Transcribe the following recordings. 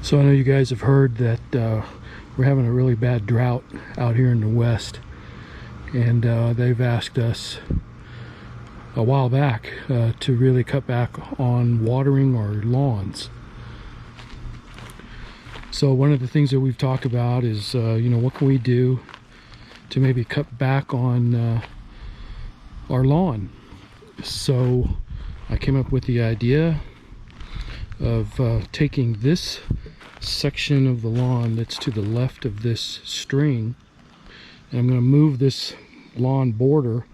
So I know you guys have heard that we're having a really bad drought out here in the West, and they've asked us a while back to really cut back on watering our lawns. So one of the things that we've talked about is, you know, what can we do to maybe cut back on our lawn? So I came up with the idea of taking this section of the lawn that's to the left of this string, and I'm going to move this lawn border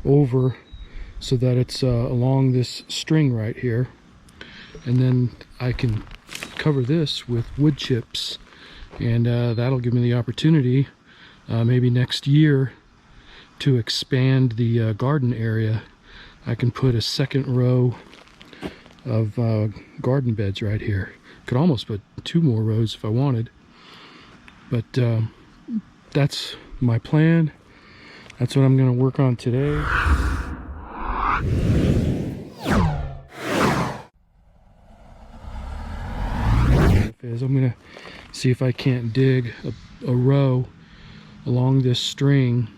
over so that it's along this string right here, and then I can cover this with wood chips, and that'll give me the opportunity maybe next year to expand the garden area. I can put a second row of garden beds right here. Could almost put 2 more rows if I wanted, but that's my plan. That's what I'm going to work on today. I'm going to see if I can't dig a row along this string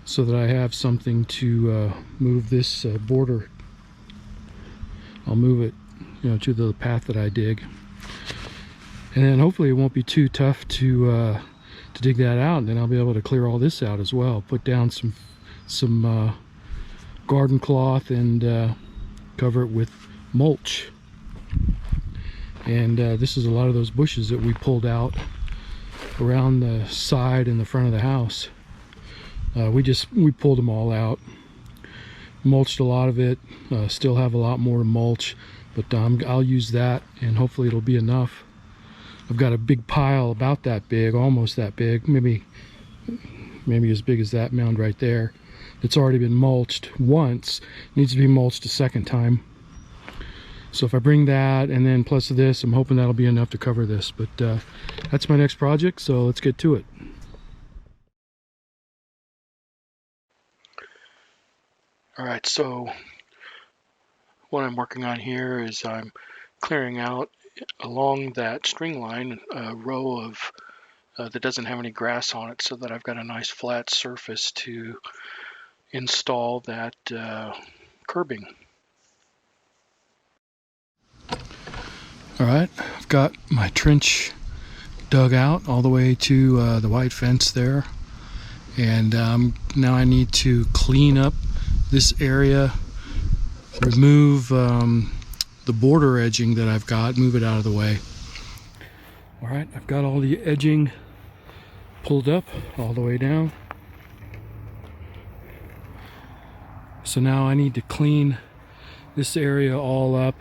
so that I have something to move this border. I'll move it, you know, to the path that I dig, and then hopefully it won't be too tough to dig that out, and then I'll be able to clear all this out as well. Put down some garden cloth and cover it with mulch. And this is a lot of those bushes that we pulled out around the side and the front of the house. We pulled them all out, mulched a lot of it, still have a lot more to mulch, but I'll use that and hopefully it'll be enough. I've got a big pile about that big, almost that big, maybe as big as that mound right there. It's already been mulched once, needs to be mulched a second time. So if I bring that and then plus this, I'm hoping that'll be enough to cover this. But that's my next project, so let's get to it. All right, so what I'm working on here is I'm clearing out along that string line a row of that doesn't have any grass on it, so that I've got a nice flat surface to install that curbing. All right, I've got my trench dug out all the way to the white fence there, and now I need to clean up this area, remove the border edging that I've got, move it out of the way. All right, I've got all the edging pulled up all the way down. So now I need to clean this area all up,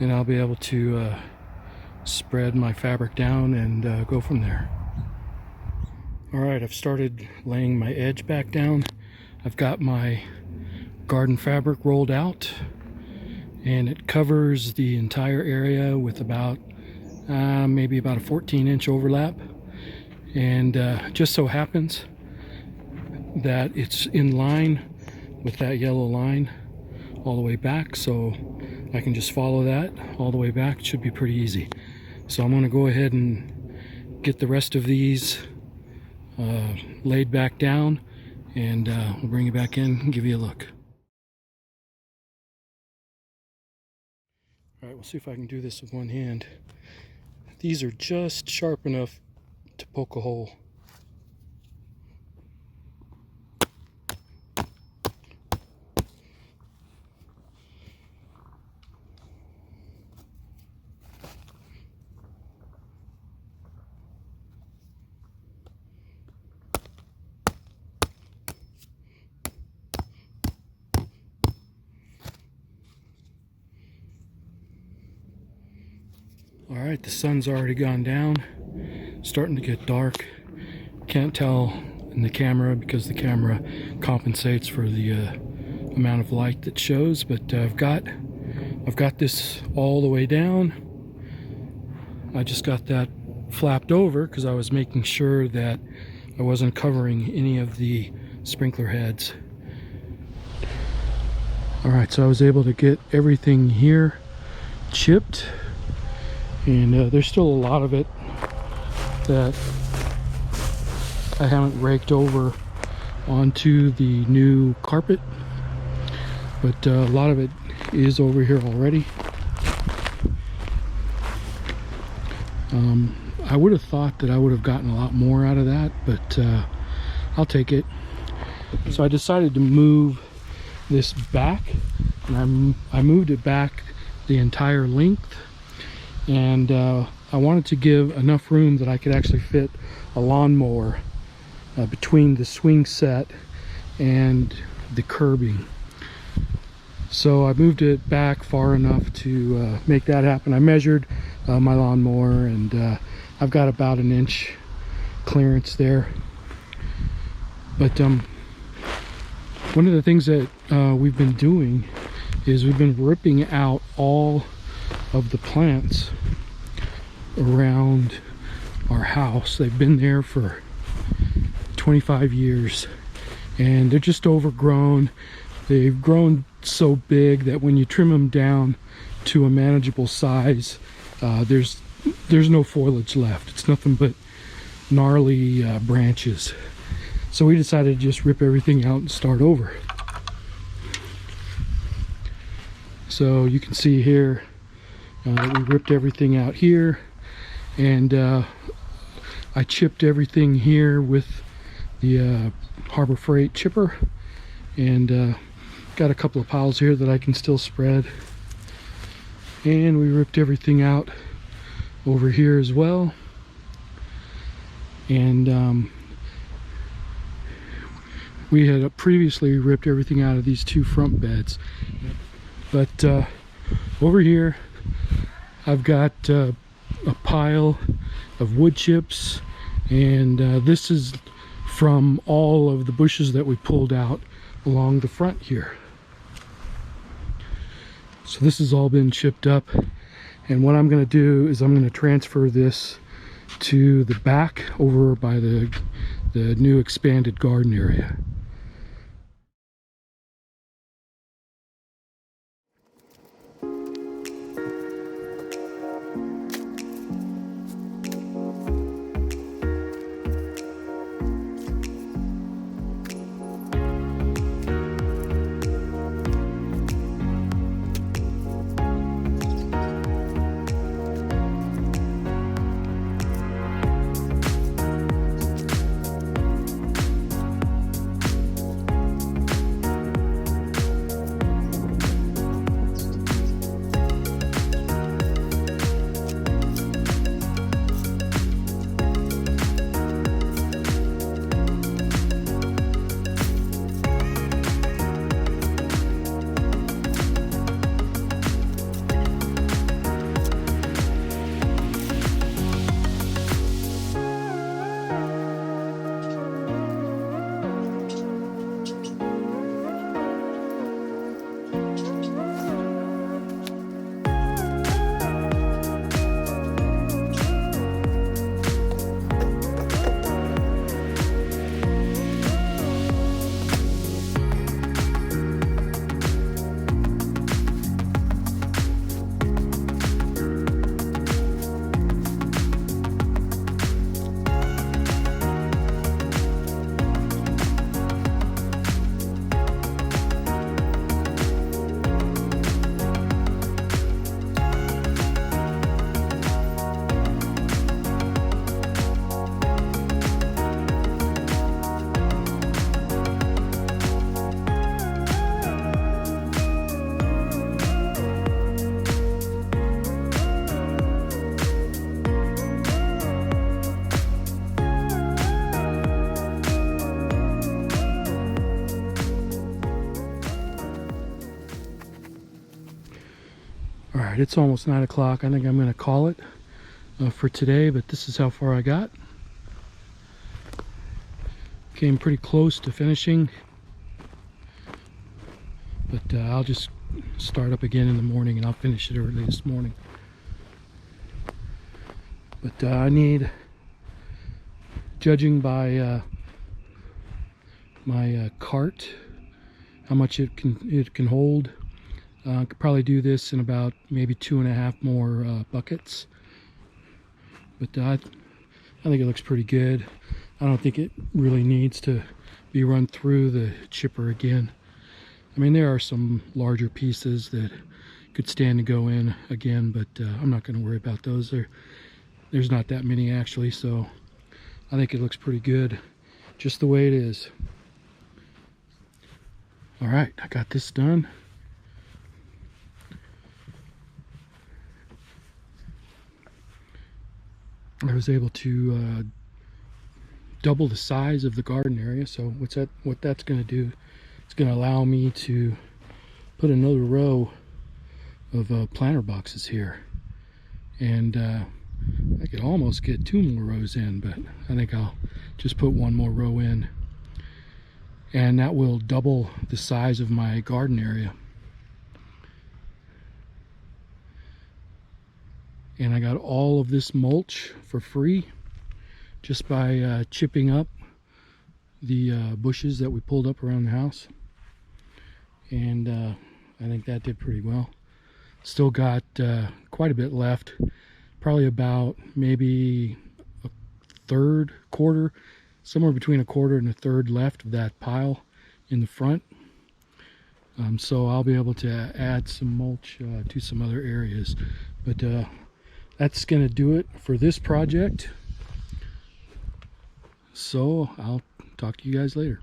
and I'll be able to spread my fabric down and go from there. All right, I've started laying my edge back down. I've got my garden fabric rolled out, and it covers the entire area with about maybe about a 14-inch overlap, and just so happens that it's in line with that yellow line all the way back, so I can just follow that all the way back. It should be pretty easy. So I'm going to go ahead and get the rest of these laid back down, and we'll bring it back in and give you a look. All right, we'll see if I can do this with one hand. These are just sharp enough to poke a hole. All right, the sun's already gone down, starting to get dark. Can't tell in the camera because the camera compensates for the amount of light that shows, but I've got this all the way down. I just got that flapped over because I was making sure that I wasn't covering any of the sprinkler heads. All right, so I was able to get everything here chipped, And there's still a lot of it that I haven't raked over onto the new carpet, but a lot of it is over here already. I would have thought that I would have gotten a lot more out of that, but I'll take it. So I decided to move this back, and I moved it back the entire length, and I wanted to give enough room that I could actually fit a lawnmower between the swing set and the curbing. So I moved it back far enough to make that happen. I measured my lawnmower, and I've got about an inch clearance there. But one of the things that we've been doing is we've been ripping out all of the plants around our house. They've been there for 25 years, and they're just overgrown. They've grown so big that when you trim them down to a manageable size, there's no foliage left. It's nothing but gnarly branches. So we decided to just rip everything out and start over. So you can see here that we ripped everything out here, and I chipped everything here with the Harbor Freight chipper, and got a couple of piles here that I can still spread. And we ripped everything out over here as well. And we had previously ripped everything out of these two front beds. But over here I've got a pile of wood chips, and this is from all of the bushes that we pulled out along the front here. So this has all been chipped up, and what I'm going to do is I'm going to transfer this to the back over by the new expanded garden area. All right, it's almost 9 o'clock. I think I'm going to call it for today, but this is how far I got. Came pretty close to finishing, but I'll just start up again in the morning and I'll finish it early this morning. But I need, judging by my cart, how much it can hold. I could probably do this in about maybe 2.5 more buckets. But I think it looks pretty good. I don't think it really needs to be run through the chipper again. I mean, there are some larger pieces that could stand to go in again, but I'm not going to worry about those. There's not that many actually, so I think it looks pretty good just the way it is. All right, I got this done. I was able to double the size of the garden area. So what that's going to do, it's going to allow me to put another row of planter boxes here, and I could almost get 2 more rows in, but I think I'll just put 1 more row in, and that will double the size of my garden area. And I got all of this mulch for free just by chipping up the bushes that we pulled up around the house, and I think that did pretty well. Still got quite a bit left, probably about maybe a third, quarter, somewhere between a quarter and a third left of that pile in the front. So I'll be able to add some mulch to some other areas. But that's going to do it for this project. So I'll talk to you guys later.